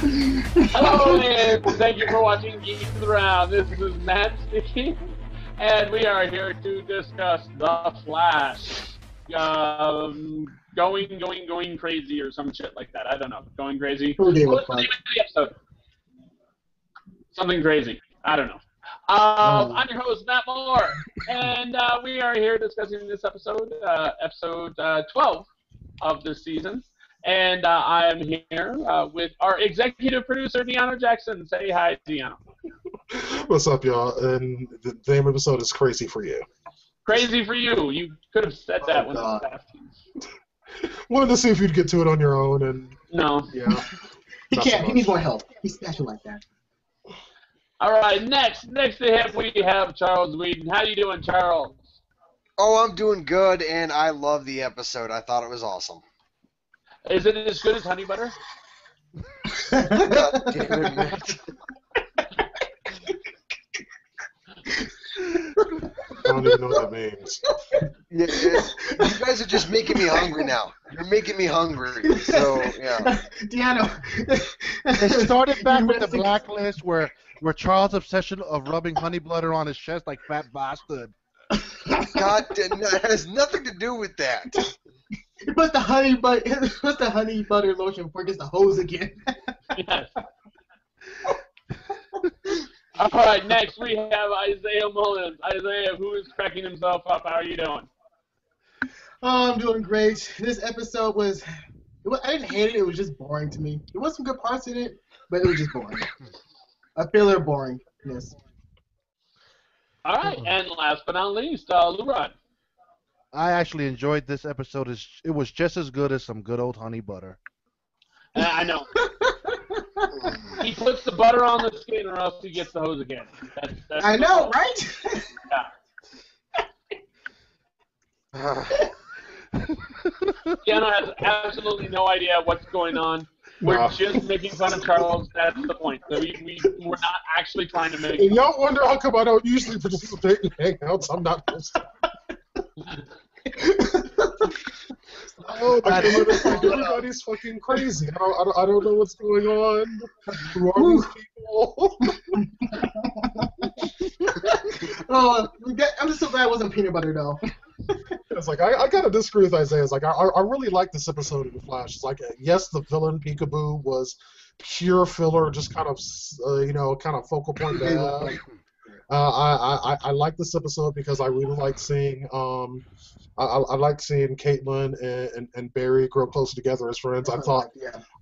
Hello, and thank you for watching Geeks Around. This is Matt speaking, and we are here to discuss The Flash. Going crazy or some shit like that. I don't know. Going crazy. Who gave a What's the fuck? name of the episode? Something crazy. I don't know. I'm your host, Matt Moore, and we are here discussing this episode, episode 12 of this season. And I am here with our executive producer, Deanna Jackson. Say hi, Deanna. What's up, y'all? And the name of the episode is Crazy for You. Crazy for you. You could have said that when God. I was asking. Wanted to see if you'd get to it on your own, and No. yeah. He Not can't. so He needs much. more help. He's special like that. All right, next to him we have Charles Whedon. How you doing, Charles? Oh, I'm doing good, and I love the episode. I thought it was awesome. Is it as good as Honey Butter? God damn it, Matt. I don't even know what that means. Yeah, you guys are just making me hungry now. You're making me hungry. So, yeah. Deanna. It started back with the blacklist where Charles' obsession of rubbing honey butter on his chest like fat bastard. God, that has nothing to do with that. He puts the honey butter lotion before it gets the hose again. Yes. All right, next we have Isaiah Mullins. Isaiah, who is cracking himself up. How are you doing? Oh, I'm doing great. This episode was. I didn't hate it. It was just boring to me. There was some good parts in it, but it was just boring. A filler boringness. All right, and last but not least, Lurad. I actually enjoyed this episode. It was just as good as some good old honey butter. I know. He puts the butter on the skin, or else he gets the hose again. That's I know, right? Yeah. Keanu has absolutely no idea what's going on. We're No. just making fun of Charles. That's the point. So we're not actually trying to make. And y'all wonder how come I don't usually participate in hangouts. I'm not hosting. Everybody's fucking crazy. I don't know what's going on. Who are these people? Oh, I'm just so glad it wasn't peanut butter though. It's like I gotta disagree with Isaiah. It's like I really like this episode of The Flash. It's like yes, the villain Peekaboo was pure filler, just kind of kind of focal point. I like this episode because I really like seeing I like seeing Caitlin and Barry grow closer together as friends. I thought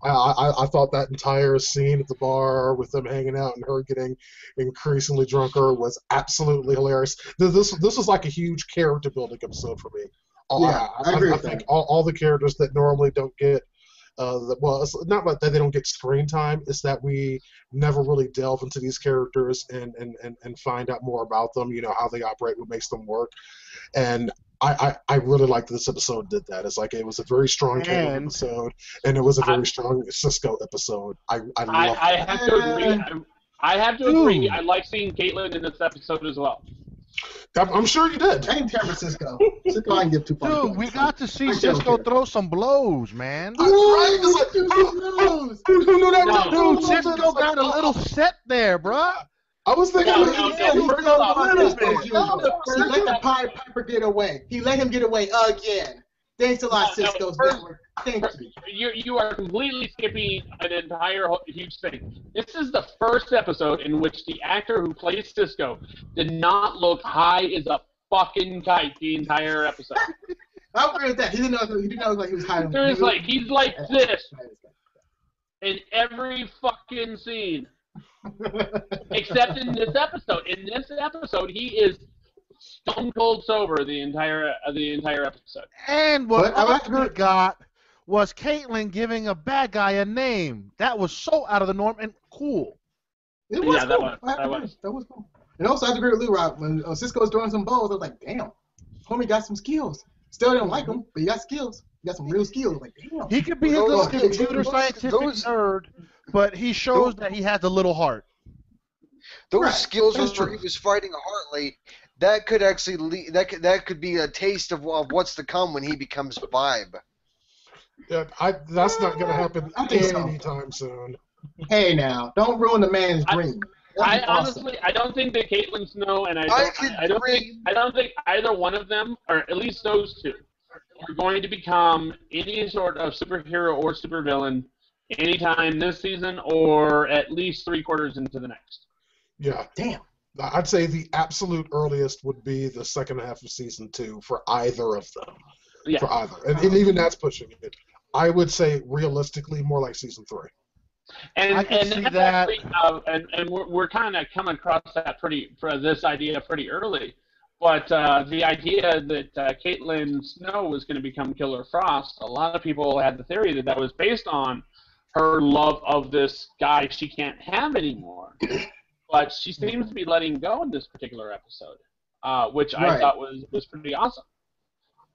I thought that entire scene at the bar with them hanging out and her getting increasingly drunker was absolutely hilarious. This was like a huge character building episode for me. I agree I with think that. all the characters that normally don't get well, it's not like that they don't get screen time. It's that we never really delve into these characters and find out more about them. You know, how they operate, what makes them work, and I really like this episode did that. It's like it was a very strong Caitlin episode, and it was a very strong Cisco episode. I have to agree. I have to agree. I like seeing Caitlin in this episode as well. I'm sure you did. I didn't care for Cisco. Cisco, I can give 2 points. Dude, we got to see Cisco throw some blows, man. Right? It's like, who knew that? No. Dude, Cisco got a little set there, bruh. I was thinking. No, He first off, let the Pied Piper get away. He let him get away again. Thanks a lot, Cisco's network. Thank you. You are completely skipping an entire huge thing. This is the first episode in which the actor who plays Cisco did not look high as a fucking kite the entire episode. I agree with that. He didn't look like he was hiding. Seriously, he's like this in every fucking scene. Except in this episode. In this episode, he is stone cold sober the entire episode. And what But I like Oscar got was Caitlin giving a bad guy a name. That was so out of the norm and cool. It was Yeah, that cool. was. That was cool. And also, I agree with Lou Rock. When Cisco was throwing some balls, I was like, damn, homie got some skills. Still didn't like him, but he got skills. He got some real skills. Like, damn. He could be a little Those- computer scientific nerd, but he shows that he has a little heart. Those Right. skills That's where true. he was fighting Hartley, that could actually that could be a taste of what's to come when he becomes Vibe. Yeah, that's not going to happen I think so. anytime soon. Hey, now, don't ruin the man's dream. I That'd be awesome. honestly, I don't think that Caitlyn Snow and I don't think either one of them, or at least those two, are going to become any sort of superhero or supervillain anytime this season, or at least 3/4 into the next. Yeah. Damn. I'd say the absolute earliest would be the second half of season 2 for either of them. Yeah. For either, and even that's pushing it. I would say realistically more like season 3. And I can see that. Actually, and we're kind of coming across that this idea pretty early. But the idea that Caitlyn Snow was going to become Killer Frost, a lot of people had the theory that that was based on her love of this guy she can't have anymore. But she seems to be letting go in this particular episode, which I thought was pretty awesome.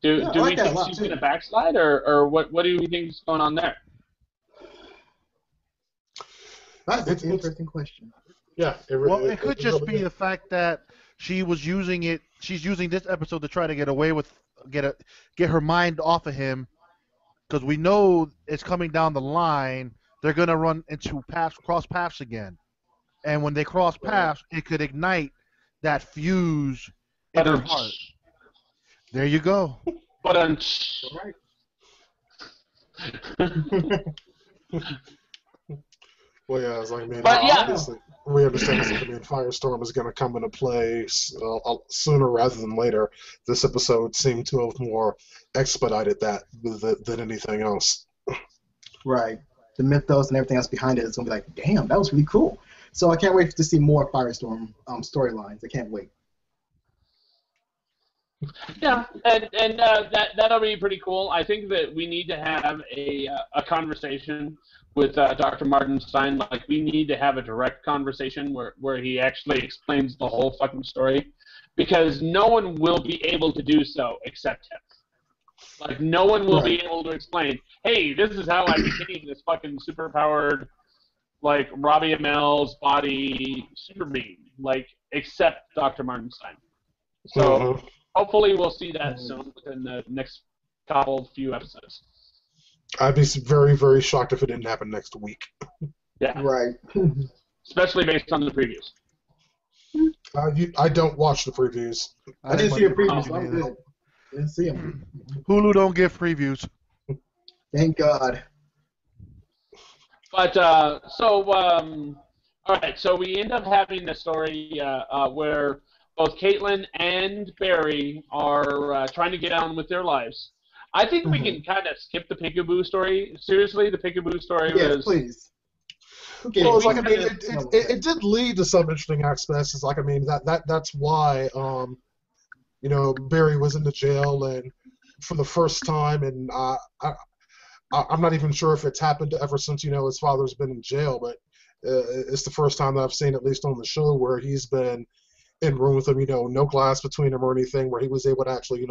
Do we think she's going to backslide, or what do you think is going on there? That's an interesting question. Yeah. It could just be the fact that she's using this episode to try to get away with, get her mind off of him, because we know it's coming down the line. They're gonna run into cross paths again, and when they cross paths, it could ignite that fuse in her heart. There you go. But Right. Well, yeah, it's like, obviously, we understand that Firestorm is going to come into play sooner rather than later. This episode seemed to have more expedited that than anything else. Right. The mythos and everything else behind it is going to be like, damn, that was really cool. So I can't wait to see more Firestorm storylines. I can't wait. Yeah, and that'll be pretty cool. I think that we need to have a conversation with Dr. Martinstein. Like, we need to have a direct conversation where he actually explains the whole fucking story, because no one will be able to do so except him. Like, no one will be able to explain, hey, this is how I became this fucking superpowered, like, Robbie Amell's body super being, like, except Dr. Martinstein. So hopefully we'll see that soon within the next few episodes. I'd be very, very shocked if it didn't happen next week. Yeah. Right. Especially based on the previews. I don't watch the previews. I didn't see the previews. So I'm good. Didn't see them. Hulu don't give previews. Thank God. But all right. So we end up having the story where both Caitlyn and Barry are trying to get on with their lives. I think we can kind of skip the Peekaboo story. Seriously, the Peekaboo story was... please. Okay, well, it's like, I mean, it did lead to some interesting aspects. It's like, I mean, that's why, Barry was in the jail, and for the first time, and I'm not even sure if it's happened ever since, his father's been in jail, but it's the first time that I've seen, at least on the show, where he's been in room with him, no glass between him or anything, where he was able to actually,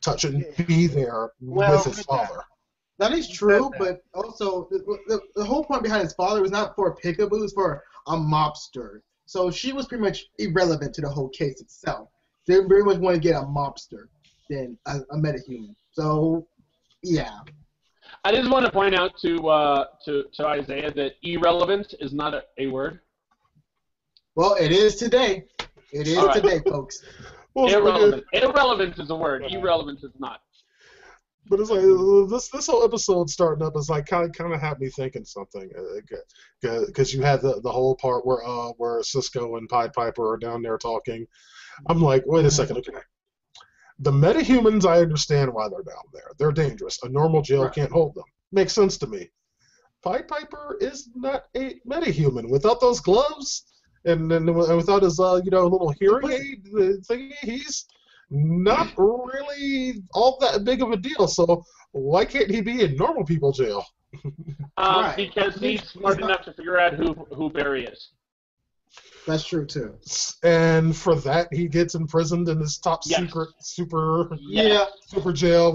touch it and be there with his father. That is true, but also the whole point behind his father was not for a peekaboo, it was for a mobster. So she was pretty much irrelevant to the whole case itself. They very much want to get a mobster than a metahuman. So, yeah. I just want to point out to Isaiah that irrelevant is not a word. Well, it is today. It is today, folks. Well, irrelevant. Irrelevant is a word. Irrelevant is not. But it's like this whole episode starting up is like kind of had me thinking something, because you had the whole part where Cisco and Pied Piper are down there talking. I'm like, wait a second, okay. The metahumans, I understand why they're down there. They're dangerous. A normal jail can't hold them. Makes sense to me. Pied Piper is not a metahuman. Without those gloves and without his little hearing aid thingy, he's not really all that big of a deal. So why can't he be in normal people jail? Because he's smart enough to figure out who Barry is. That's true too. And for that, he gets imprisoned in this top secret super jail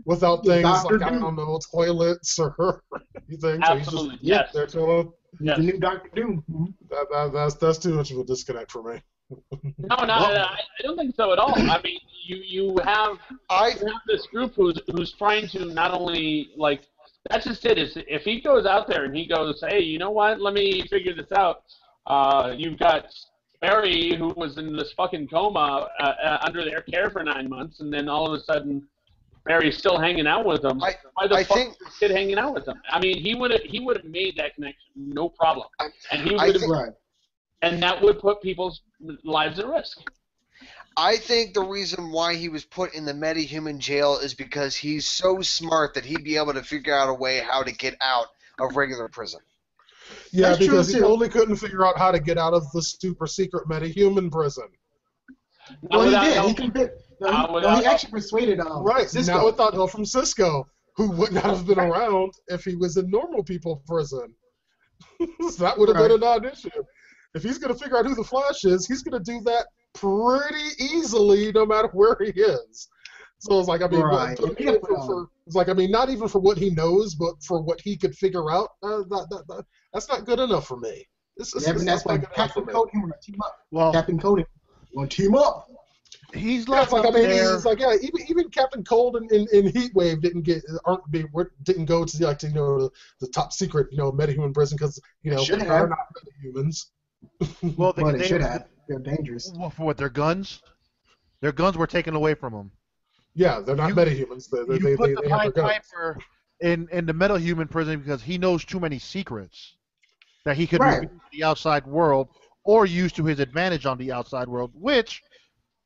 without things like, I don't know, toilets or anything. Absolutely, so he's just there chilling. Yes. The new Dr. Doom. That's too much of a disconnect for me. No, I don't think so at all. I mean, you have this group who's trying to not only like That's just it. If he goes out there and he goes, hey, you know what? Let me figure this out. You've got Barry, who was in this fucking coma under their care for 9 months, and then all of a sudden Barry's still hanging out with him. Why the fuck is this kid hanging out with him? I mean, he would have made that connection, no problem, and he would have, and that would put people's lives at risk. I think the reason why he was put in the metahuman jail is because he's so smart that he'd be able to figure out a way how to get out of regular prison. Yeah, That's because he true, only couldn't figure out how to get out of the super secret metahuman prison. Well, he did. He actually persuaded Cisco. Now without help from Cisco, who would not have been around if he was in normal people prison. So that would have been a non-issue. If he's going to figure out who the Flash is, he's going to do that pretty easily, no matter where he is. So it's like, I mean, it's like, I mean, not even for what he knows, but for what he could figure out. That's not good enough for me. That's why Captain Cody want to team up. Well, Captain Cody want to team up. He's like, I mean, he's like, yeah. Even Captain Cold in Heatwave didn't go to the top secret metahuman prison because they're not metahumans. Well, they should have. They're dangerous. Well, for what, their guns? Their guns were taken away from them. Yeah, they're not metahumans. They put the have their guns. Piper in the metahuman prison because he knows too many secrets that he could reveal to the outside world or use to his advantage on the outside world, which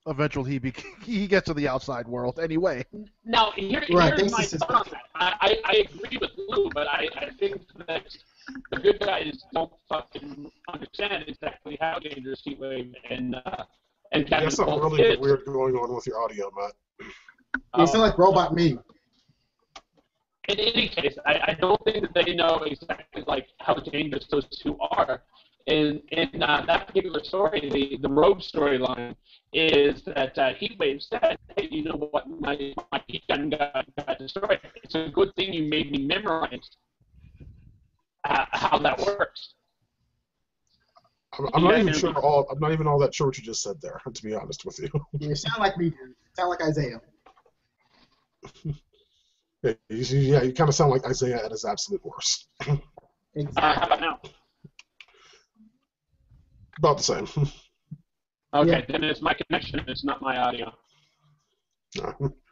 eventually he gets to the outside world anyway. Now, here's my thought on that. I agree with Lou, but I think that the good guys don't fucking understand exactly how dangerous Heatwave and Captain There's something Cold really is. weird going on with your audio, Matt. You sound like Robot Me. In any case, I don't think that they know exactly like how dangerous those two are. In that particular story, the Rogue storyline is that Heatwave said, "Hey, you know what? My heat gun got destroyed. It's a good thing you made me memorize how that works." I'm not even sure. I'm not even all that sure what you just said there. To be honest with you. You sound like me, dude. You sound like Isaiah. Yeah, you kind of sound like Isaiah at his absolute worst. Exactly. How about now? About the same. Okay, then it's my connection. It's not my audio.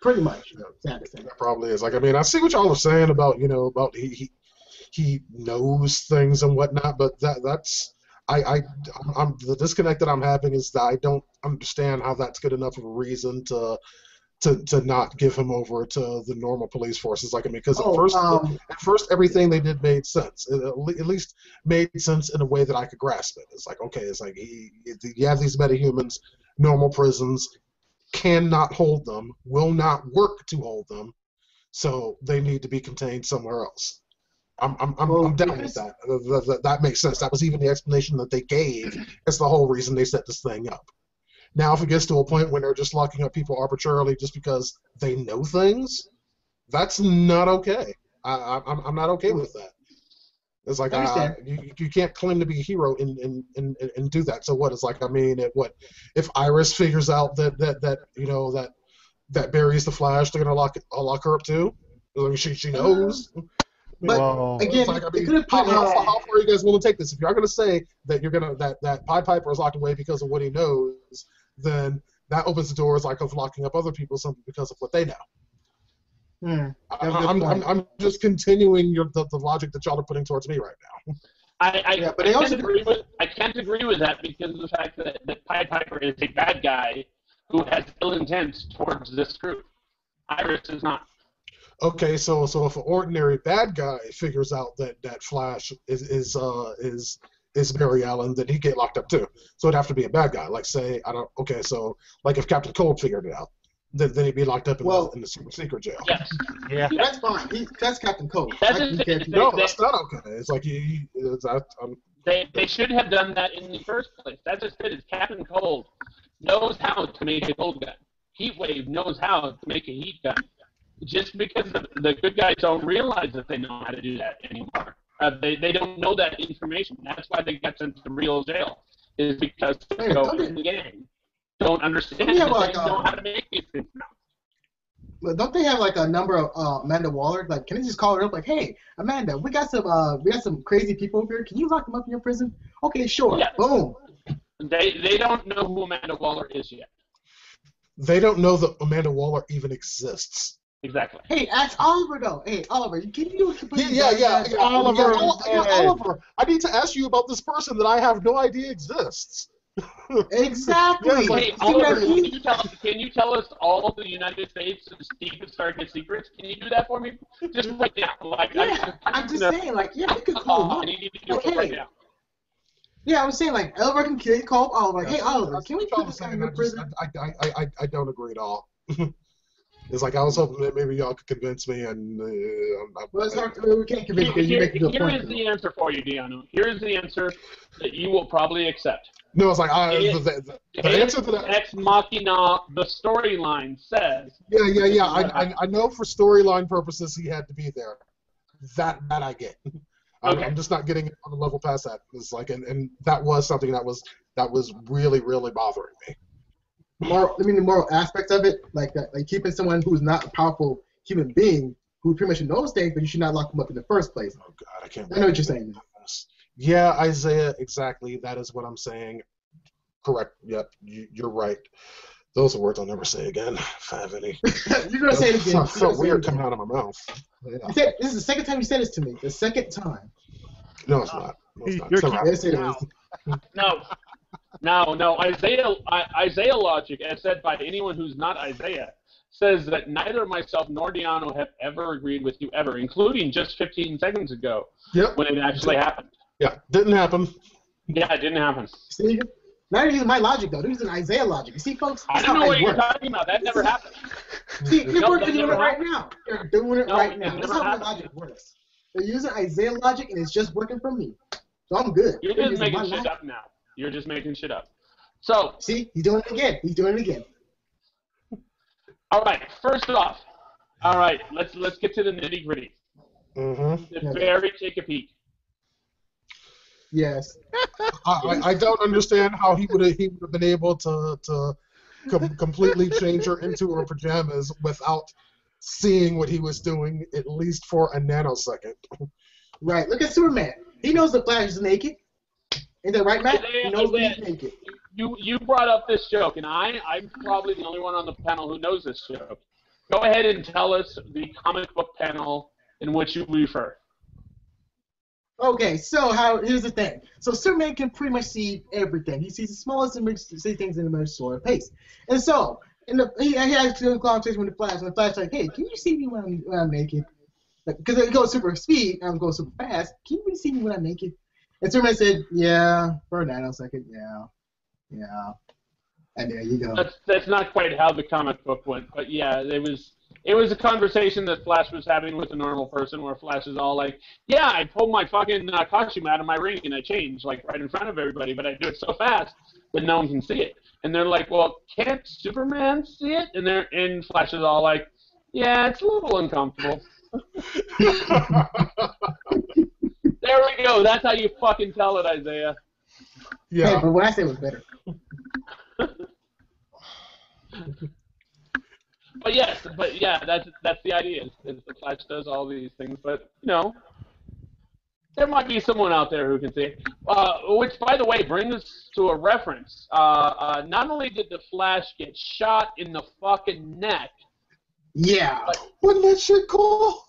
Pretty much. Sad to say. That probably is. Like, I mean, I see what y'all are saying about about he knows things and whatnot, but that's I'm the disconnect that I'm having is that I don't understand how that's good enough of a reason to not give him over to the normal police forces. Like, I mean, because at first everything they did made sense. It at least made sense in a way that I could grasp it. It's like, okay, it's like you have these metahumans, normal prisons cannot hold them, will not work to hold them, so they need to be contained somewhere else. I'm down with that. That makes sense. That was even the explanation that they gave. That's the whole reason they set this thing up. Now, if it gets to a point when they're just locking up people arbitrarily just because they know things, that's not okay. I'm not okay with that. It's like you can't claim to be a hero and do that. So what? It's like, I mean, if Iris figures out that Barry's the Flash, they're gonna lock her up too. Like, she knows. But again, like, I mean, how far are you guys willing to take this? If you're going to say that that Pied Piper is locked away because of what he knows, then that opens the doors of locking up other people simply because of what they know. I'm just continuing the logic that y'all are putting towards me right now. I can't agree with that because of the fact that Pied Piper is a bad guy who has ill intent towards this group. Iris is not. Okay, so if an ordinary bad guy figures out that Flash is Barry Allen, then he'd get locked up too. So it'd have to be a bad guy. Like, say, so like if Captain Cold figured it out, then he'd be locked up in the super secret jail. Yes. Yeah. That's fine. That's Captain Cold. No, that's not okay. It's like they should have done that in the first place. That's just it. Is Captain Cold knows how to make a cold gun. Heatwave knows how to make a heat gun. Just because the good guys don't realize that they know how to do that anymore. They don't know that information. That's why they got sent to real jail. Is because Cisco and the gang don't understand that they know how to make these things now. But don't they have like a number of Amanda Waller? Like, can they just call her up like, hey, Amanda, we got some crazy people over here. Can you lock them up in your prison? Okay, sure. Yeah. Boom. They don't know who Amanda Waller is yet. They don't know that Amanda Waller even exists. Exactly. Hey, ask Oliver though. Hey, Oliver, can you do a complete Yeah. Oliver. Oliver, I need to ask you about this person that I have no idea exists. Exactly. Yeah, Hey, Oliver, can you tell us all of the United States' deepest, darkest secrets? Can you do that for me? Just right now. Like, Yeah, I'm just saying, like, yeah, we could call him I up. need to do Like, it right hey. now. Yeah, I'm saying, like, Oliver can call up Oliver. Like, hey, Oliver, can we put I'm this guy saying in your prison? I don't agree at all. It's like I was hoping that maybe y'all could convince me, and Well, it's hard we can't convince you because you make a good Here point. is the answer for you, Deano. Here is the answer that you will probably accept. no, it's like the answer to that. Ex Machina, the storyline says. Yeah. I know for storyline purposes he had to be there. That I get. Okay. I'm just not getting on the level past that. It's like, and that was something that was really bothering me. The moral aspects of it, like that, like keeping someone who's not a powerful human being who pretty much knows things, but you should not lock them up in the first place. Oh God, I can't. I know what you're saying. Yeah, Isaiah, exactly. That is what I'm saying. Correct. Yep, you're right. Those are words I'll never say again. Any. You're gonna say it again. It felt weird coming out of my mouth. Yeah. This is the second time you said this to me. The second time. No, it's not. No, it's not. You're It's all right. Yes, it is. No. Isaiah logic, as said by anyone who's not Isaiah, says that neither myself nor Deano have ever agreed with you ever, including just 15 seconds ago when it actually happened. Yeah, didn't happen. Yeah, it didn't happen. See, now you're using my logic though. They're using Isaiah logic. You see, folks. I don't know what you're talking about. That never happened. See, you're No, doing it right now. You're doing it right now. That's how my logic works. They're using Isaiah logic, and it's just working for me. So I'm good. You're just making shit up now. You're just making shit up. So see, he's doing it again. He's doing it again. All right. First off, all right. Let's get to the nitty gritty. Mm-hmm. Barry, take a peek. Yes. I don't understand how he would have been able to completely change her into her pajamas without seeing what he was doing at least for a nanosecond. Right. Look at Superman. He knows the Flash is naked. Ain't that right, Matt? He knows he's naked. You brought up this joke, and I'm probably the only one on the panel who knows this joke. Go ahead and tell us the comic book panel in which you refer. Okay, so here's the thing. So Superman can pretty much see everything. He sees the smallest and see things in a much slower pace. And so he has a conversation with the Flash, and the Flash like, hey, can you see me when I'm naked? Because it goes super speed, and I'm going super fast. Can you see me when I'm naked? And Superman said, yeah, for a nanosecond, yeah. And there you go. That's not quite how the comic book went, but yeah, it was a conversation that Flash was having with a normal person, where Flash is all like, yeah, I pulled my fucking costume out of my ring and I changed like right in front of everybody, but I do it so fast that no one can see it. And they're like, well, can't Superman see it? And Flash is all like, yeah, it's a little uncomfortable. There we go. That's how you fucking tell it, Isaiah. Yeah. Hey, but what I said was better. But yeah, that's the idea. Is the Flash does all these things, but there might be someone out there who can see it. Which, by the way, brings us to a reference. Not only did the Flash get shot in the fucking neck. Yeah. Wasn't that shit cool?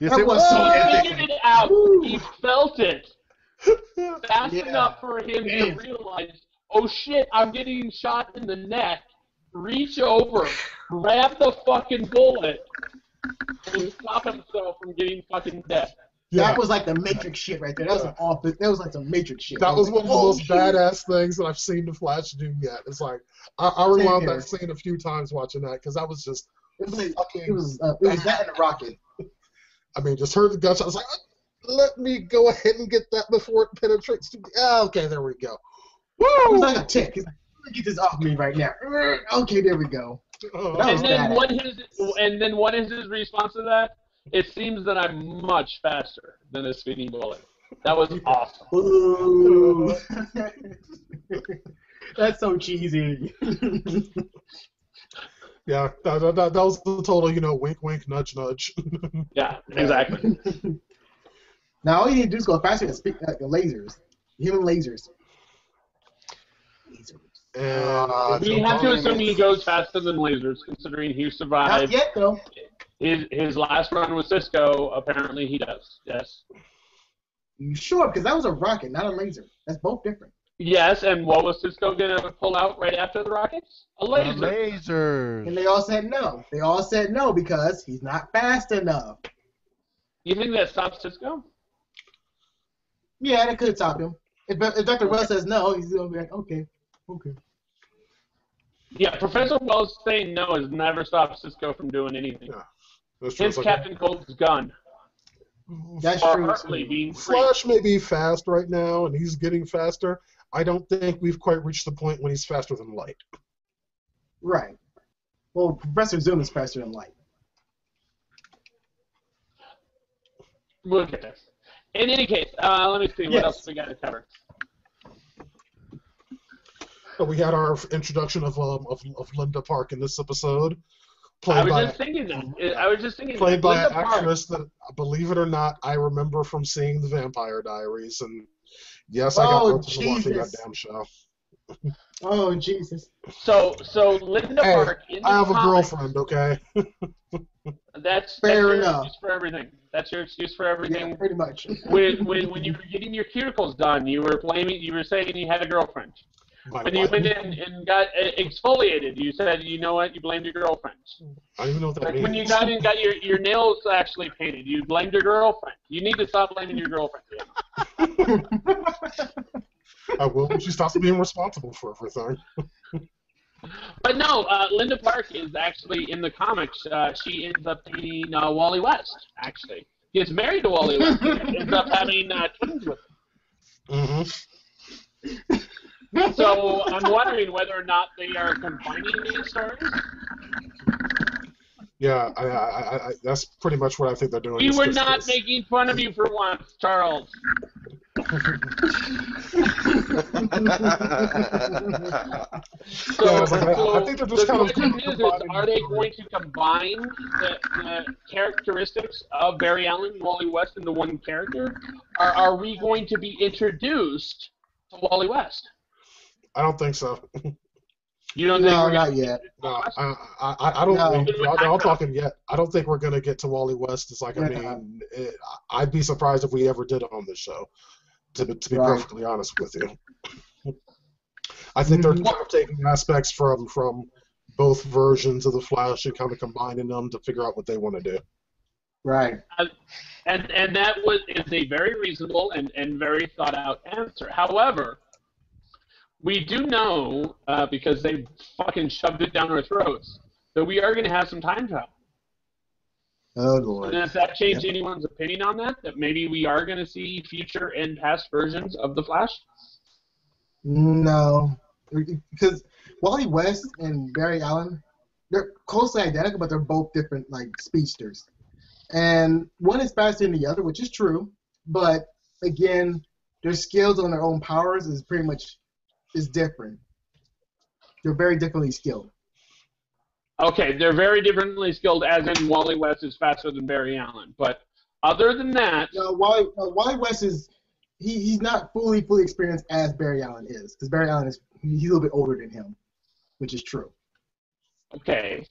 Yes, it was. He figured it out. He felt it fast enough for him to realize, oh shit, I'm getting shot in the neck. Reach over, grab the fucking bullet, and stop himself from getting fucking dead. Yeah. That was like the Matrix shit right there. That was like some Matrix shit. That was one of the most badass things that I've seen the Flash do yet. It's like I rewound that scene a few times watching that because that was just it was that and the rocket. I mean, just heard the gunshot. I was like, let me go ahead and get that before it penetrates. Okay, there we go. Woo! It was like a tick. He's like, let me get this off me right now. Okay, there we go. And then what is his response to that? It seems that I'm much faster than a speeding bullet. That was awesome. Ooh. That's so cheesy. Yeah, that was the total, wink, wink, nudge, nudge. Yeah, exactly. Now all you need to do is go faster and speak like the lasers, human lasers. And We have to assume he goes faster than lasers, considering he Not survived. yet though. His last run with Cisco, apparently he does. Yes. You sure? Because that was a rocket, not a laser. That's both different. Yes, and what was Cisco gonna pull out right after the rockets? A laser. Lasers. And they all said no. They all said no because he's not fast enough. You think that stops Cisco? Yeah, that could stop him. If Dr. Wells says no, he's gonna be like, okay. Yeah, Professor Wells saying no has never stopped Cisco from doing anything. Yeah, that's true. Hence Captain Cold's gun. That's Or true. Hartley being free. Flash may be fast right now, and he's getting faster. I don't think we've quite reached the point when he's faster than light. Right. Well, Professor Zoom is faster than light. Look at this. In any case, let me see what else we got to cover. We had our introduction of Linda Park in this episode. I was just thinking that. Played by Linda an actress that, believe it or not, I remember from seeing The Vampire Diaries, and yes, I got roped into watching that damn show. Oh, Jesus. So Linda Park in the I have a comics, girlfriend, okay? That's Fair your enough. excuse for everything. That's your excuse for everything. Yeah, pretty much. When you were getting your cuticles done, you were saying you had a girlfriend. When you went in and got exfoliated, you said, you know what, you blamed your girlfriend. I don't even know what that means. When you got in and got your nails actually painted, you blamed your girlfriend. You need to stop blaming your girlfriend. I will when she stops being responsible for everything. But no, Linda Park is actually in the comics. She ends up dating Wally West, actually. Gets married to Wally West. Ends up having twins with him. Mm-hmm. So I'm wondering whether or not they are combining these stories. Yeah, I that's pretty much what I think they're doing. We were not making fun of you for once, Charles. So, I think they're just the kind of question is, are they going to combine the characteristics of Barry Allen and Wally West into one character? Or are we going to be introduced to Wally West? I don't think so. You don't think we're not yet? No, I don't. I'll talk him yet. I don't think we're gonna get to Wally West. It's like, I'd be surprised if we ever did it on this show. To be perfectly honest with you, I think they're kind of taking aspects from both versions of the Flash and kind of combining them to figure out what they want to do. Right. And that is a very reasonable and very thought out answer. However, we do know, because they fucking shoved it down our throats, that we are going to have some time travel. Oh, Lord. And does that change anyone's opinion on that? That maybe we are going to see future and past versions of the Flash? No. Because Wally West and Barry Allen, they're closely identical, but they're both different, like, speedsters. And one is faster than the other, which is true. But, again, their skills on their own powers is pretty much different. They're very differently skilled. Okay, they're very differently skilled, as in Wally West is faster than Barry Allen. But other than that... No, Wally West is... He's not fully experienced as Barry Allen is. Because Barry Allen he's a little bit older than him, which is true. Okay.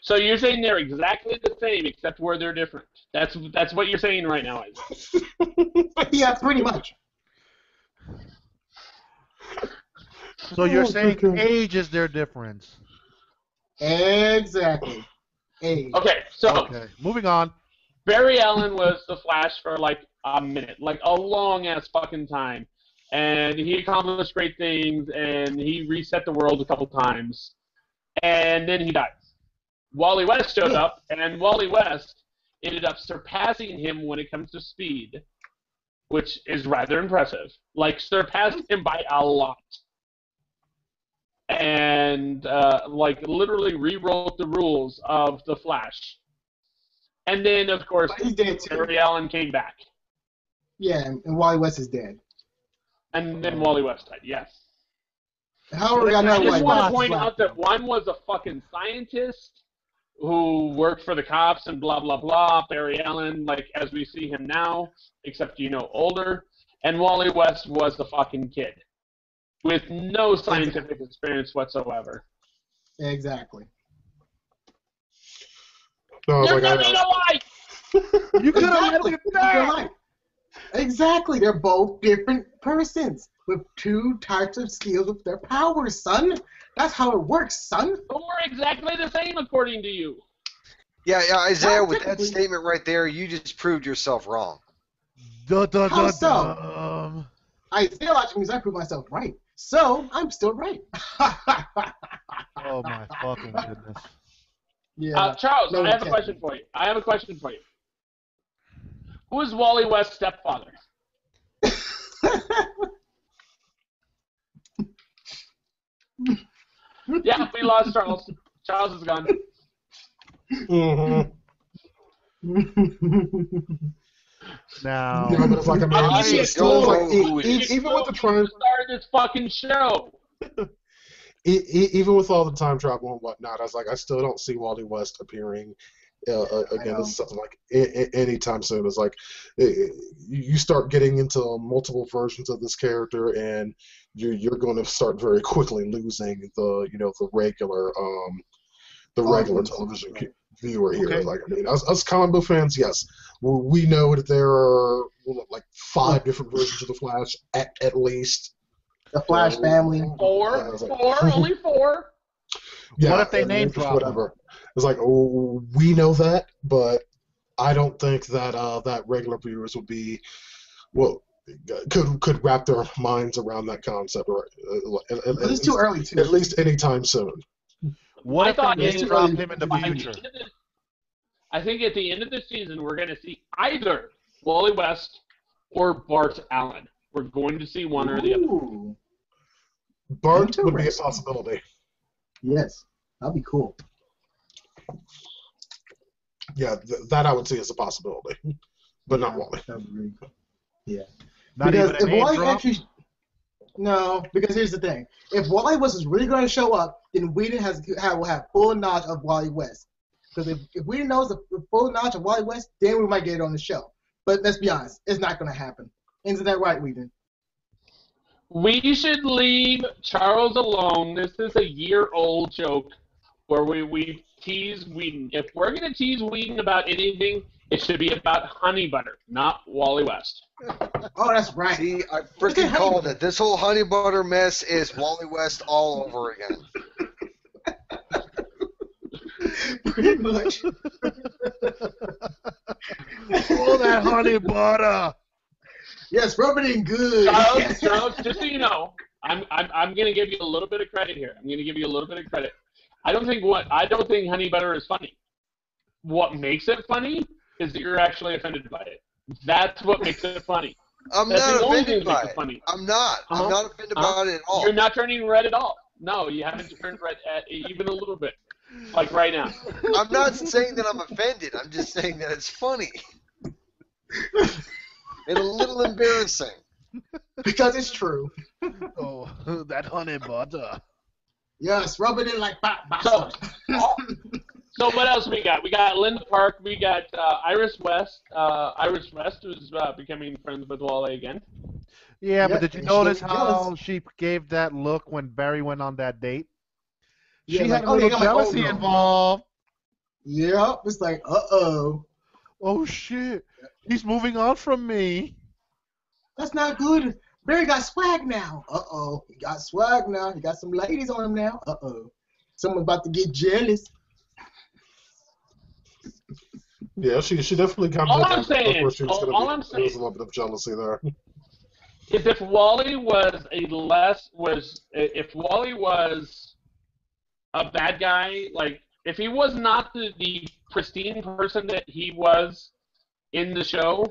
So you're saying they're exactly the same, except where they're different. That's what you're saying right now, Isaac. Yeah, pretty much. So you're saying age is their difference? Exactly. Age. Okay, so moving on. Barry Allen was the Flash for like a minute, like a long-ass fucking time. And he accomplished great things, and he reset the world a couple times. And then he dies. Wally West showed up, and Wally West ended up surpassing him when it comes to speed, which is rather impressive. Like, surpassed him by a lot. And, like, literally rewrote the rules of the Flash. And then, of course, Barry Allen came back. Yeah, and Wally West is dead. And then Wally West died, yes. However, I I know just why. want to point out that one was a fucking scientist who worked for the cops and blah, blah, blah. Barry Allen, like, as we see him now, except, older. And Wally West was the fucking kid with no scientific experience whatsoever. Exactly. So You're never gonna lie! You could have Exactly. let it down. Exactly. They're both different persons with two types of skills with their powers, son. That's how it works, son. But we're exactly the same, according to you. Yeah, Isaiah, Well, with that technically- statement right there, you just proved yourself wrong. How so? I feel like means I prove myself right. So, I'm still right. Oh my fucking goodness. Yeah. Charles, No I have a intent. question for you. Who is Wally West's stepfather? Yeah, we lost Charles. Charles is gone. Mm-hmm. Now, Yeah, but it's like, I mean, I it's don't still know like, who it is. even with the time, Start this fucking show. even with all the time travel and whatnot, I was like, I still don't see Wally West appearing again as something like anytime soon. It's like you start getting into multiple versions of this character, and you're going to start very quickly losing the regular television viewer here. Okay. Like, I mean, us comic book fans, yes, we know that there are like 5 different versions of the Flash at least. The Flash family. Four, Yeah, I was like, only 4. Yeah, What if they name just drop whatever? It's like, oh, we know that, but I don't think that that regular viewers would be, could wrap their minds around that concept, or But it's too early, too. at least anytime soon. what I if thought they it's name too drop early him in the By the future? end of this- I think at the end of the season, we're going to see either Wally West or Bart Allen. We're going to see one or the other. Ooh. Bart would be a Interesting. possibility. Yes. That'd be cool. Yeah, that I would see as a possibility, but not Wally. That'd be really cool. Yeah. Not because even a if name Wally drop? actually, no, because here's the thing: if Wally West is really going to show up, then Whedon will have full knowledge of Wally West. Because if Whedon knows the full knowledge of Wally West, then we might get it on the show. But let's be honest, it's not going to happen. Isn't that right, Whedon? We should leave Charles alone. This is a year-old joke where we tease Whedon. If we're going to tease Whedon about anything, it should be about Honey Butter, not Wally West. Oh, that's right. See, I freaking called it. This whole honey butter mess is Wally West all over again. Pretty much. Oh, that honey butter! Yes, rub it in good. Charles, just so you know, I'm going to give you a little bit of credit here. I don't think Honey Butter is funny. What makes it funny is that you're actually offended by it. That's what makes it funny. I'm That's not the only thing offended that makes by it it. funny. I'm not. I'm not offended by it at all. You're not turning red at all. No, you haven't turned red at even a little bit. Like right now. I'm not saying that I'm offended. I'm just saying that it's funny. And a little embarrassing. Because it's true. Oh, that honey butter. Yes, rub it in like So, so what else we got? We got Linda Park. We got Iris West. Iris West, who's becoming friends with Wally again. Yeah, but did you and notice she was how jealous. she gave that look when Barry went on that date? Yeah, She like, had a oh, little yeah, like, oh, jealousy no. involved. Yep, it's like, uh-oh. Oh shit, he's moving on from me. That's not good. Barry got swag now. Uh-oh. He got swag now. He got some ladies on him now. Uh-oh. Someone's about to get jealous. Yeah, she definitely comes All in I'm there saying- where she was all gonna I'm be. There was a saying- little bit of jealousy there. Is if Wally was if Wally was a bad guy, like if he was not the pristine person that he was in the show,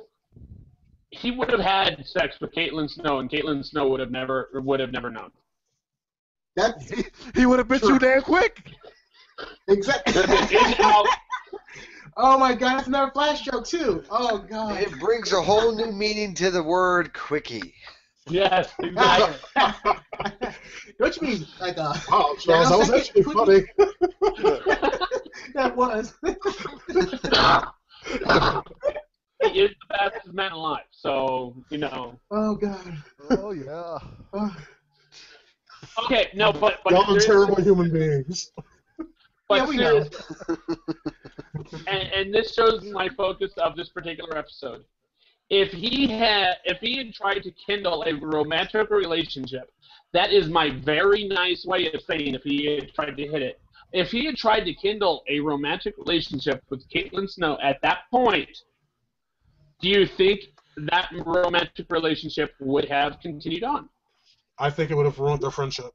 he would have had sex with Caitlin Snow, and Caitlin Snow would have never known. That's He would have been too damn quick. exactly. In and out. Oh my God, that's another Flash joke too. Oh God. It brings a whole new meaning to the word quickie. Yes, exactly. Don't you mean like a? Oh, Charles, that was actually funny. That was. He is the fastest man alive, so, you know. Oh God. Oh yeah. Oh. Okay, no, but Y'all are seriously- terrible human beings. But Yeah, we know. and this shows my focus of this particular episode. If he had tried to kindle a romantic relationship, that is my very nice way of saying if he had tried to hit it. If he had tried to kindle a romantic relationship with Caitlin Snow at that point, do you think that romantic relationship would have continued on? I think it would have ruined their friendship.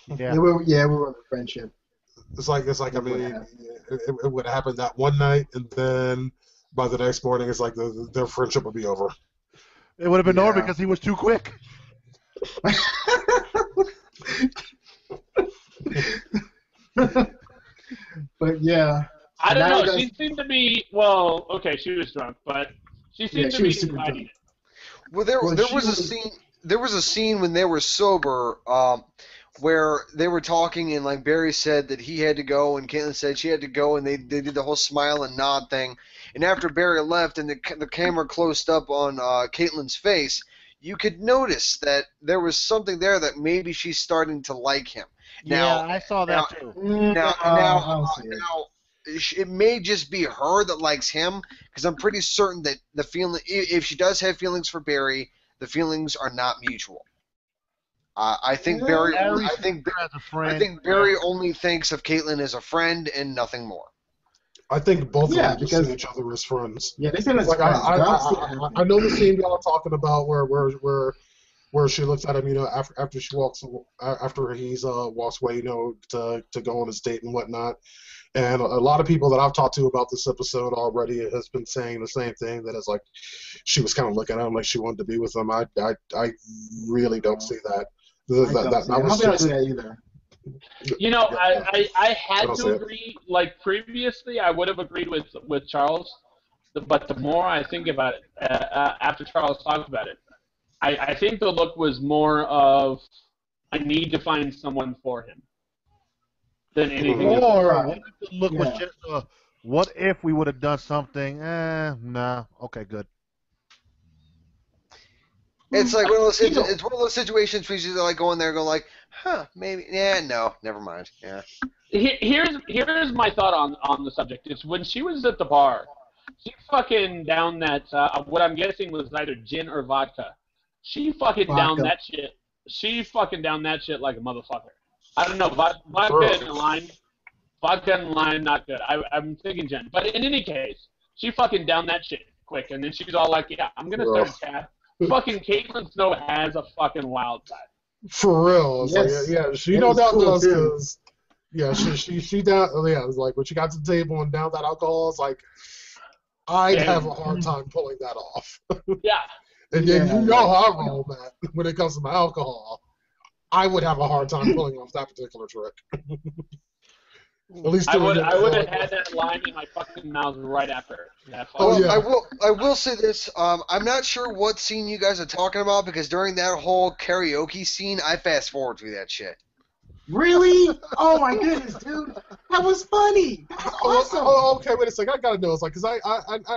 Yeah. We were on a friendship. It's like I mean, it would happen that one night, and then by the next morning, it's like their friendship would be over. It would have been over Yeah. because he was too quick. But yeah. I don't Now know. you guys- She seemed to be, well, okay, she was drunk, but she seemed Yeah, to she be was super inviting drunk. it. Well, there Well, she was a was- scene. There was a scene when they were sober, where they were talking, and like Barry said that he had to go, and Caitlin said she had to go, and they did the whole smile and nod thing. And after Barry left, and the camera closed up on Caitlin's face, you could notice that there was something there that maybe she's starting to like him. Now, yeah, I saw that too. now, I don't see it. now, it may just be her that likes him, because I'm pretty certain that the feeling, if she does have feelings for Barry, the feelings are not mutual. I think Barry. Barry I think as a friend. I think Barry only thinks of Caitlin as a friend and nothing more. I think both of Yeah, them just because- see each other as friends. Yeah, they said it's Like friends. I don't see it I happening. know the scene y'all are talking about where she looks at him, you know, after he walks away, you know, to go on his date and whatnot. And a lot of people that I've talked to about this episode already has been saying the same thing, that it's like she was kind of looking at him like she wanted to be with him. I really don't see that. I don't see that either. You know, Yeah. I had don't see to it. agree. Like previously, I would have agreed with Charles, but the more I think about it, after Charles talked about it, I think the look was more of I need to find someone for him than anything else. Or what if the look was Yeah. just what if we would have done something? Nah. Okay, good. It's like one of those. You know- It's one of those situations where you like go in there and go like, huh, maybe, yeah, no, never mind, yeah. Here's my thought on the subject. It's when she was at the bar, she fucking downed that what I'm guessing was either gin or vodka. She fucking downed Vodka. that shit. She fucking downed that shit like a motherfucker. I don't know, vodka Sure. and lime. Vodka and lime, not good. I'm thinking gin. But in any case, she fucking downed that shit quick, and then she was all like, yeah, I'm gonna start a chat. Fucking Caitlin Snow has a fucking wild side. For real. It's Yes. like, yeah, she It no was doubt cool, does, too. because yeah, she down, yeah, it's like when she got to the table and down that alcohol, it's like I'd Yeah. have a hard time pulling that off. Yeah. And then Yeah. you know how I roll, Matt, when it comes to my alcohol. I would have a hard time pulling off that particular trick. At least I doing would it have like- had that lime in my fucking mouth right after. That Oh, fucking- yeah. I will say this. I'm not sure what scene you guys are talking about, because during that whole karaoke scene, I fast forward through that shit. Really? Oh my goodness, dude. That was funny. That was awesome. Oh, okay, wait a second. I gotta know. It's like, because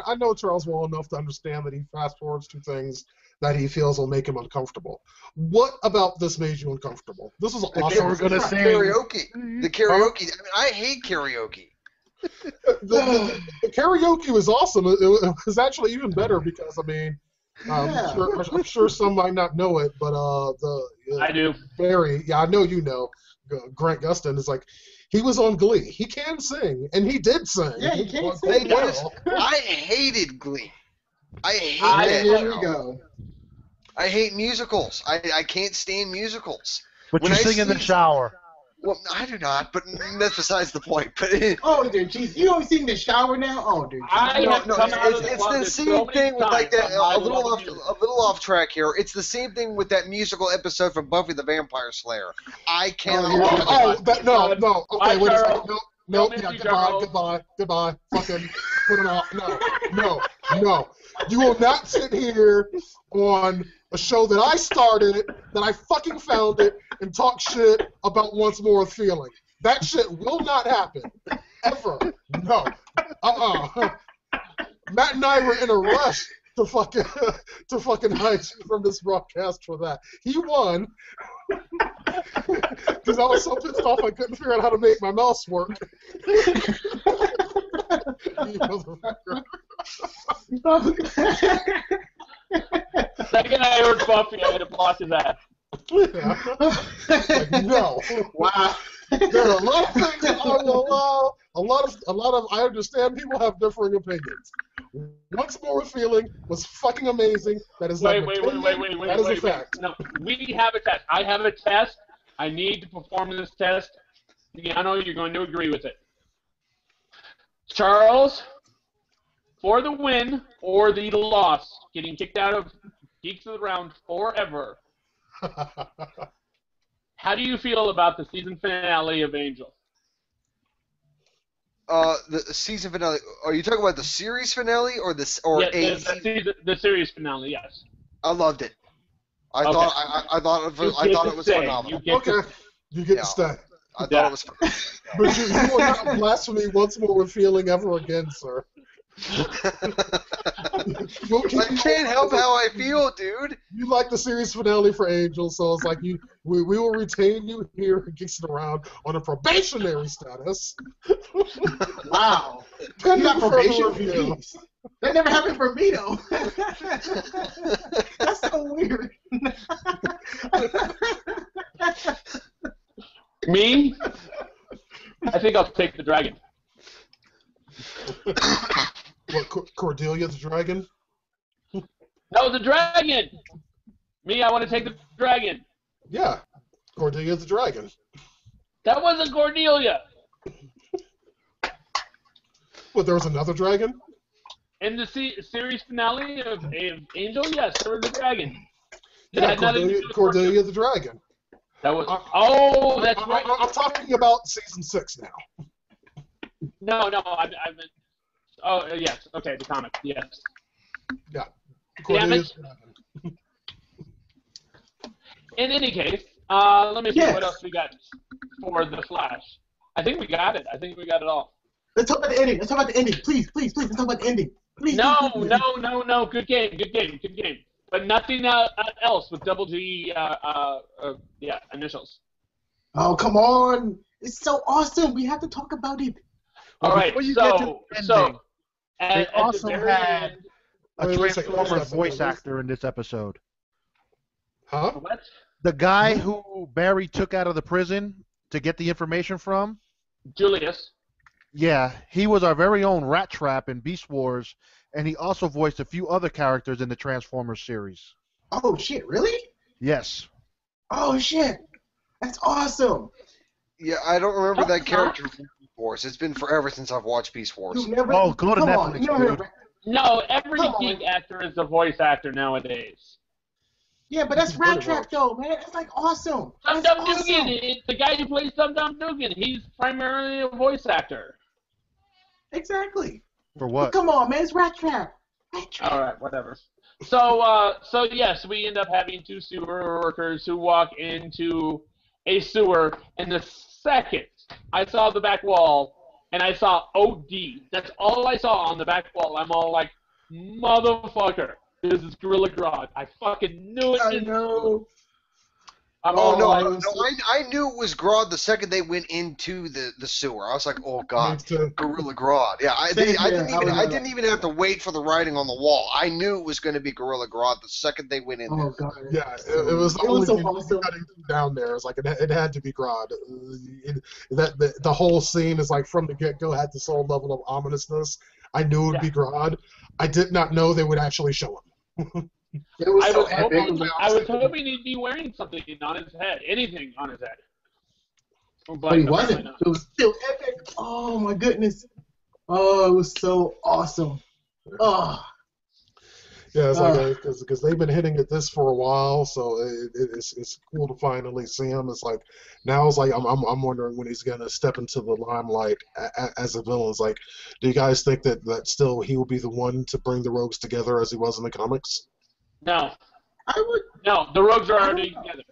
I know Charles well enough to understand that he fast forwards to things that he feels will make him uncomfortable. What about this made you uncomfortable? This is think awesome. we're gonna sing. Karaoke. The karaoke. I mean, I hate karaoke. The karaoke was awesome. It was actually even better because, I mean, Yeah. I'm sure some might not know it, but I do. Barry, yeah, I know you know, Grant Gustin is like, he was on Glee. He can sing, and he did sing. Yeah, he can Well, sing. well. I hated Glee. I hate I- that Here we show. go. I hate musicals. I can't stand musicals. But When you I sing in the see- shower. Well, I do not, but that's besides the point. But Oh, dude, jeez. You don't see in the shower now? Oh, dude. I no, have no, come out of it's the the closet same so many thing with like times that. on my A little love off, music. a little off track here. It's the same thing with that musical episode from Buffy the Vampire Slayer. I cannot. Oh, no. Okay, Bye, wait a second. Charles. No, Don't yeah, miss you, Charles. goodbye. Fucking put it out. No. You will not sit here on a show that I started, that I fucking founded, and talk shit about Once More with Feeling. That shit will not happen. Ever. No. Matt and I were in a rush to fucking hide you from this broadcast for that. He won because I was so pissed off I couldn't figure out how to make my mouse work. You motherfucker. Second I heard Buffy, I had to block his ass. Yeah. Like, no. Wow. There are a lot of things that I will allow. A lot of. I understand people have differing opinions. Once More with Feeling was fucking amazing. That is Wait. That is a fact. No, we have a test. I have a test. I need to perform this test. I know you're going to agree with it. Charles, for the win or the loss, getting kicked out of Geeks of the Round forever. How do you feel about the season finale of Angel? The season finale. Are you talking about the series finale or the series finale? Yes. I loved it. I Okay. thought it was phenomenal. Okay, you get to stay. I thought it was. But you will not blaspheme Once More with Feeling ever again, sir. I can't help how I feel, dude. You like the series finale for Angel, so it's like we will retain you here at Geeks Around on a probationary status. Wow. Pending You got probation further for review. Geeks. That never happened for me, though. That's so weird. Me? I think I'll take the dragon. What, Cordelia the Dragon? No, the dragon! Me, I want to take the dragon. Yeah, Cordelia the Dragon. That wasn't Cordelia. What, there was another dragon? In the series finale of Angel, yes, there was a dragon. It Yeah, had nothing to do Cordelia with the Dragon. That was. Oh, that's right. I'm talking about season 6 now. No, I meant. Oh, yes. Okay, the comic. Yes. Yeah. Damn Cordelia it. the Dragon. In any case, let me see Yes. what else we got for the Flash. I think we got it. I think we got it all. Let's talk about the ending. Let's talk about the ending. Please. Let's talk about the ending. Please. No. Good game. But nothing else with double G, initials. Oh, come on. It's so awesome. We have to talk about it. All right. Before you get to the ending, they at also the very had end, a Wait a second, Transformers what's that? voice actor in this episode. Huh? what? The guy who Barry took out of the prison to get the information from, Julius. yeah, he was our very own Rat Trap in Beast Wars, and he also voiced a few other characters in the Transformers series. Oh, shit. Really? Yes. Oh, shit. That's awesome. Yeah, I don't remember that character from Beast Wars. It's been forever since I've watched Beast Wars. You've never. Oh, go to come Netflix, on. You never dude. heard- No, every Come on. geek actor is a voice actor nowadays. Yeah, but that's Rat Trap, though, man. That's like awesome. Dum That's Dum Dugan, the guy who plays Dum Dum Dugan, he's primarily a voice actor. Exactly. For what? Come on, man. It's Rat Trap. Rat Trap. All right, whatever. So yes, we end up having two sewer workers who walk into a sewer, and the second I saw the back wall, and I saw OD. That's all I saw on the back wall. I'm all like, motherfucker, this is Gorilla Grodd. I fucking knew it. I know. I'm Oh all no, like, I knew it was Grodd the second they went into the sewer. I was like, oh god, Me too. Gorilla Grodd. Yeah, I Same didn't here. I didn't even have to wait for the writing on the wall. I knew it was going to be Gorilla Grodd the second they went in there. Oh, God. Yeah, it was the It was only so thing awesome. cutting down there. It's like it had to be Grodd. The whole scene is like from the get-go had this whole level of ominousness. I knew it would be Grodd. I did not know they would actually show him. It was I so was epic. hoping he'd be wearing something on his head, anything on his head. But he wasn't. apparently not. It was still epic. Oh, my goodness. Oh, it was so awesome. Oh. Yeah, it's like because they've been hitting at this for a while, so it's cool to finally see him. It's like now it's like I'm wondering when he's gonna step into the limelight as a villain. It's like, do you guys think that still he will be the one to bring the rogues together as he was in the comics? No. I would. No, the Rogues are I already don't know. together.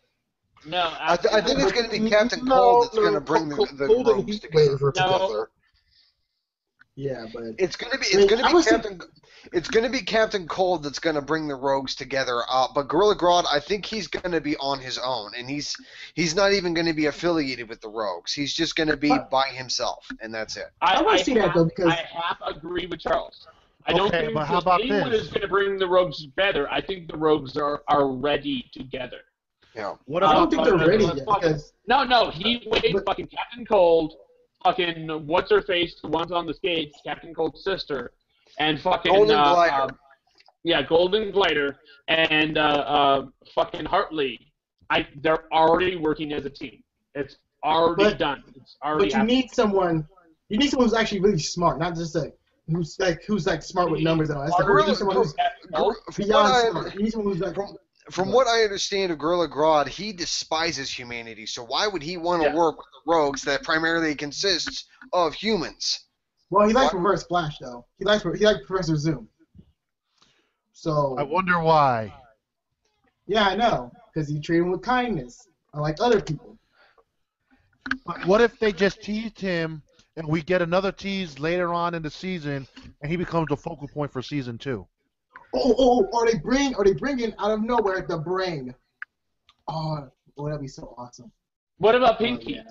No, I think it's going to be Captain No, Cold that's no, going to bring the Cold and rogues together. Heatwave are No. together. Yeah, but It's going to be I mean, it's going to I be was Captain it's going to be Captain Cold that's going to bring the rogues together. But Gorilla Grodd, I think he's going to be on his own, and he's not even going to be affiliated with the rogues. He's just going to be by himself, and that's it. I want to see that though because I half agree with Charles. I don't Okay, think but how that about anyone this? is going to bring the Rogues together. I think the Rogues are ready together. Yeah. What I about don't think they're ready Fucking- yet because No, Heatwave, But- fucking Captain Cold, fucking what's her face, the one's on the skates, Captain Cold's sister, and fucking Golden Glider. Golden Glider, and fucking Hartley. They're already working as a team. It's already But- done. It's already but you happening. need someone. You need someone who's actually really smart, not just who's smart with numbers and all that stuff. You need someone who's beyond smart. You need someone who's like. From what I understand of Gorilla Grodd, he despises humanity. So why would he want to Yeah. work with the rogues that primarily consists of humans? Well, he likes What? Reverse Flash though. He likes Professor Zoom. So I wonder why. yeah, I know, because he treated him with kindness, unlike other people. What if they just teased him and we get another tease later on in the season and he becomes the focal point for season 2? Or they bring in out of nowhere the brain. Oh, that'd be so awesome. What about Oh, Pinky? yeah.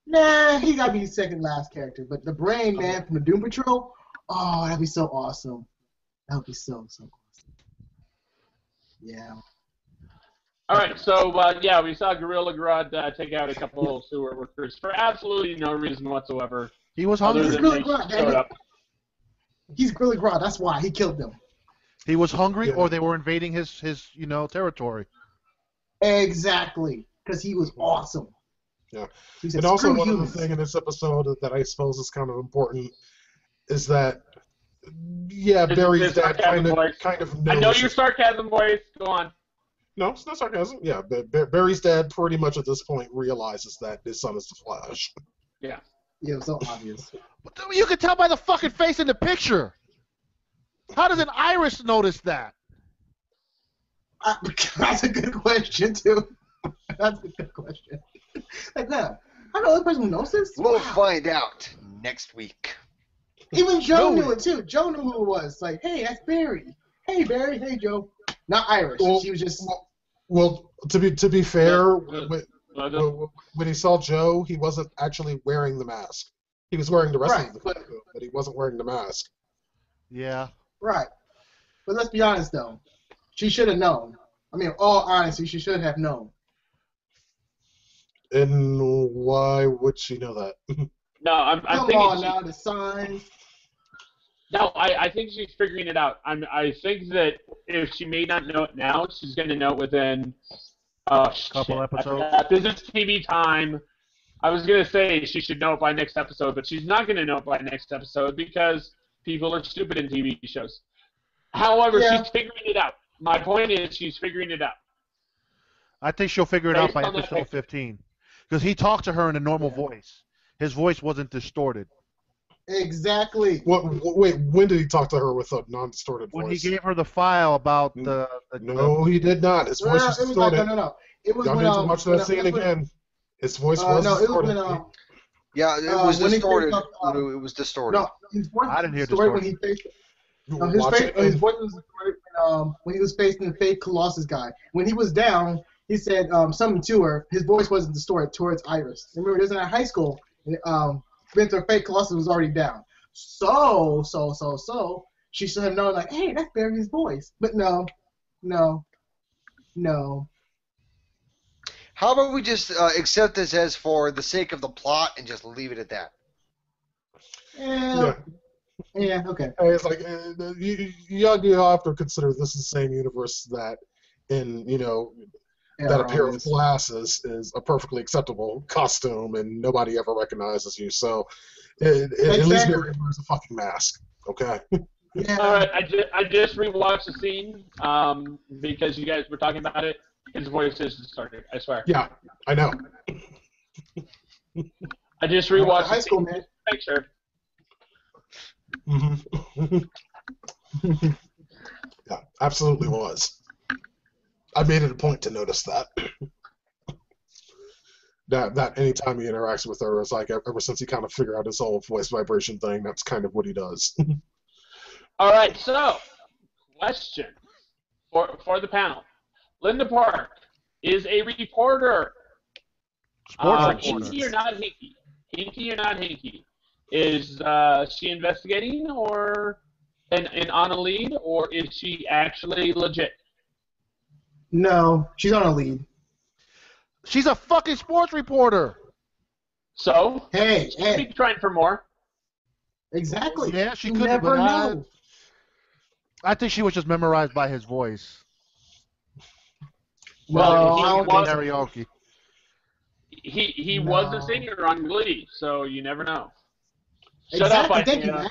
Nah, he gotta be the second last character. But the brain man from the Doom Patrol, oh, that'd be so awesome. That would be so awesome. Yeah. All right, so we saw Gorilla Grodd take out a couple of sewer workers for absolutely no reason whatsoever. He was Other hungry. He's than Gorilla they Grodd, damn showed it. up. He's Gorilla Grodd. That's why he killed them. He was hungry, Yeah. or they were invading his territory. Exactly, because he was awesome. Yeah. He said, And also, "Screw one humans." other thing in this episode that I suppose is kind of important is that, yeah, Is it Barry's his dad sarcasm voice? kind of knows. I know your sarcasm voice. Go on. No, it's not sarcasm. Yeah, but Barry's dad pretty much at this point realizes that his son is the Flash. Yeah. Yeah, it was so obvious. But you can tell by the fucking face in the picture. How does an iris notice that? That's a good question, too. That's a good question. Like that. I'm the only person who knows this? We'll Wow. find out next week. Even Joe No. knew it, too. Joe knew who it was. Like, hey, that's Barry. Hey, Barry. Hey, Joe. Not Irish. Well- She was just... Well, to be fair, Well, when he saw Joe, he wasn't actually wearing the mask. He was wearing the rest Right, of the but- costume, but he wasn't wearing the mask. Yeah. Right. But let's be honest, though. She should have known. I mean, all honesty, she should have known. And why would she know that? no, I'm Come thinking. on now, the signs. No, I think she's figuring it out. I think that if she may not know it now, she's going to know it within Couple episodes. This is TV time. I was going to say she should know it by next episode, but she's not going to know it by next episode because people are stupid in TV shows. However, Yeah. she's figuring it out. My point is she's figuring it out. I think she'll figure it out Based by on that episode picture. 15. Because he talked to her in a normal voice. His voice wasn't distorted. Exactly. Wait, when did he talk to her with a non-distorted voice? When he gave her the file about the No, he did not. His voice was It was like, distorted. no. It was Y'all when, need to watch that scene again. His voice was no, it was distorted. when, Yeah, it was when he distorted. faced off, It was distorted. no, his voice I didn't hear distorted when distorted. he faced. You No, his, watch face, it his and- voice was distorted when he was facing the fake Colossus guy. When he was down, he said something to her. His voice wasn't distorted towards Iris. Remember, this is in high school. Spencer fake Colossus was already down. So she should have known, like, hey, that's Barry's voice. But no. How about we just accept this as for the sake of the plot and just leave it at that? Yeah, okay. Hey, it's like you have to consider this is the same universe that in that a pair of glasses is a perfectly acceptable costume and nobody ever recognizes you. So at least Exactly. Barry wears a fucking mask. Okay. Yeah. All right, I just rewatched the scene because you guys were talking about it. His voice is distorted, I swear. Yeah, I know. I just rewatched High the school, scene. man. Make sure. Mm-hmm. Yeah, absolutely was. I made it a point to notice that. that anytime he interacts with her, it's like ever since he kind of figured out his whole voice vibration thing, that's kind of what he does. All right, so question for the panel: Linda Park is a reporter. Sports reporter. Hinky or not hinky? Hinky or not hinky? Is she investigating or and on a lead, or is she actually legit? No, she's on a lead. She's a fucking sports reporter. So Hey, she could be trying for more. Exactly. Yeah, she You could, never but know. I think she was just memorized by his voice. Well, he I don't was- think so. Karaoke. He No. was a singer on Glee, so you never know. Shut Exactly. up, Thank you, Isaiah.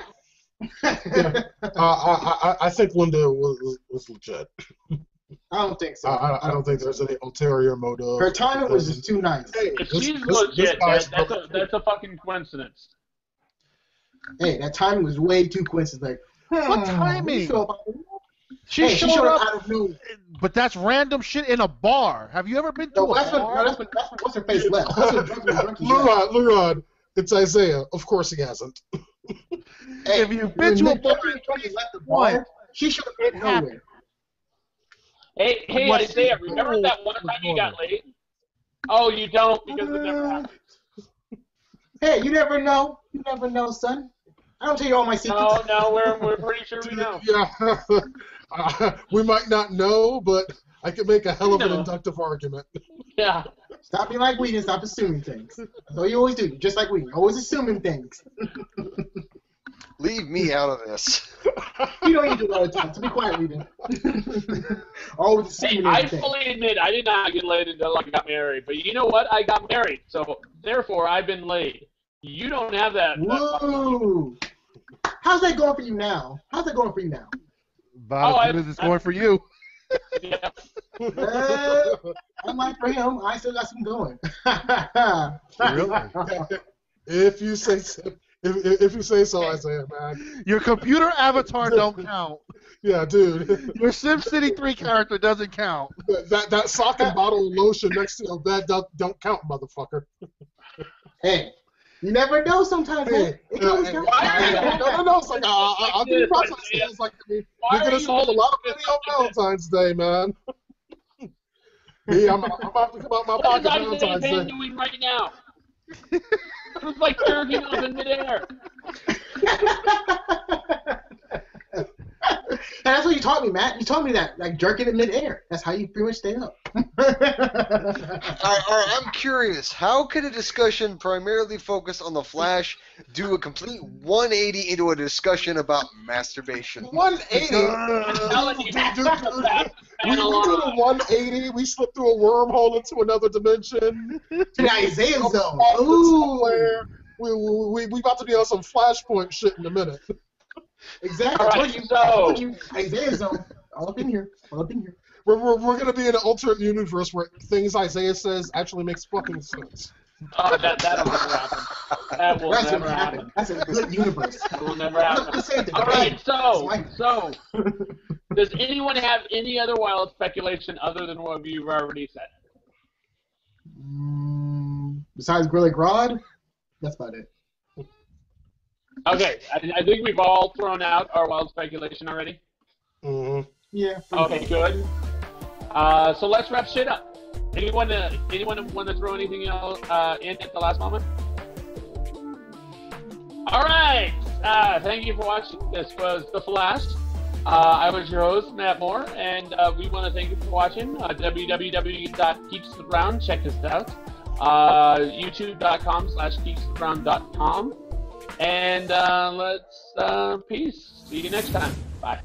Matt. I think Linda was legit. I don't think so. I don't think there's any ulterior motive. Her timing was just too nice. Hey, If this- she's this legit, guy's that's a fucking coincidence. Hey, that timing was way too coincidental. Like, What timing? you show up- She Hey, showed up, out of nowhere. but that's random shit in a bar. Have you ever been to No, a that's when, bar? no, that's when what's her face left. That's when Drunky left. Leron, it's Isaiah. Of course he hasn't. Hey, If you've been to a when bar, Drunky left the bar, she should have been nowhere. Hey, What- Isaiah, remember that one time you got late? Oh, you don't, because it never happened. Hey, you never know. You never know, son. I don't tell you all my secrets. No, we're pretty sure we know. Yeah, we might not know, but I could make a hell of an No. inductive argument. Yeah. Stop being like we and stop assuming things. That's all you always do. You're just like we. Always assuming things. Leave me out of this. You know you do it all the time, so be quiet, Regan. Always Hey, assuming I everything. fully admit I did not get laid until I got married. But you know what? I got married, so therefore I've been laid. You don't have that. Whoa! How's that going for you now? How's that going for you now? About as good as it's going for you. Yeah. Unlike for him, I still got some going. Really? If you say so, if you say so, Isaiah, man. Your computer avatar don't count. Yeah, dude. Your SimCity 3 character doesn't count. That sock and bottle of lotion next to your bed don't count, motherfucker. Hey, you never know sometimes, man. It goes down. No. It's like I'll give you props. It's like you're gonna spend a lot of money on Valentine's Day, man. Me, I'm about to come out my What pocket is Valentine's Isaiah Day. doing right now? It's like jerking off in midair. And that's what you taught me, Matt. You taught me that, like jerking in midair. That's how you pretty much stay up. All right, I'm curious. How could a discussion primarily focused on the Flash do a complete 180 into a discussion about masturbation? 180. Telling you, Dude, man, we did a 180. We slipped through a wormhole into another dimension. To the Isaiah zone. Ooh. Ooh. We about to be on some Flashpoint shit in a minute. Exactly. All I right, told you. so- I told you. Isaiah zone. All up in here. All up in here. We're gonna be in an alternate universe where things Isaiah says actually makes fucking sense. Oh, that'll never happen. That will That's never what happen. happened. That's a good universe. That will never happen. Let's say it All right, today. so does anyone have any other wild speculation other than what you've already said? Besides Grilly Grodd, that's about it. Okay, I think we've all thrown out our wild speculation already. Mm-hmm. Yeah. Okay, good. So let's wrap shit up. Anyone want to throw anything else in at the last moment? All right. Thank you for watching. This was The Flash. I was your host, Matt Moore, and we want to thank you for watching. www.geeksaround. Check us out. youtube.com/geeksaround.com. And let's peace. See you next time. Bye.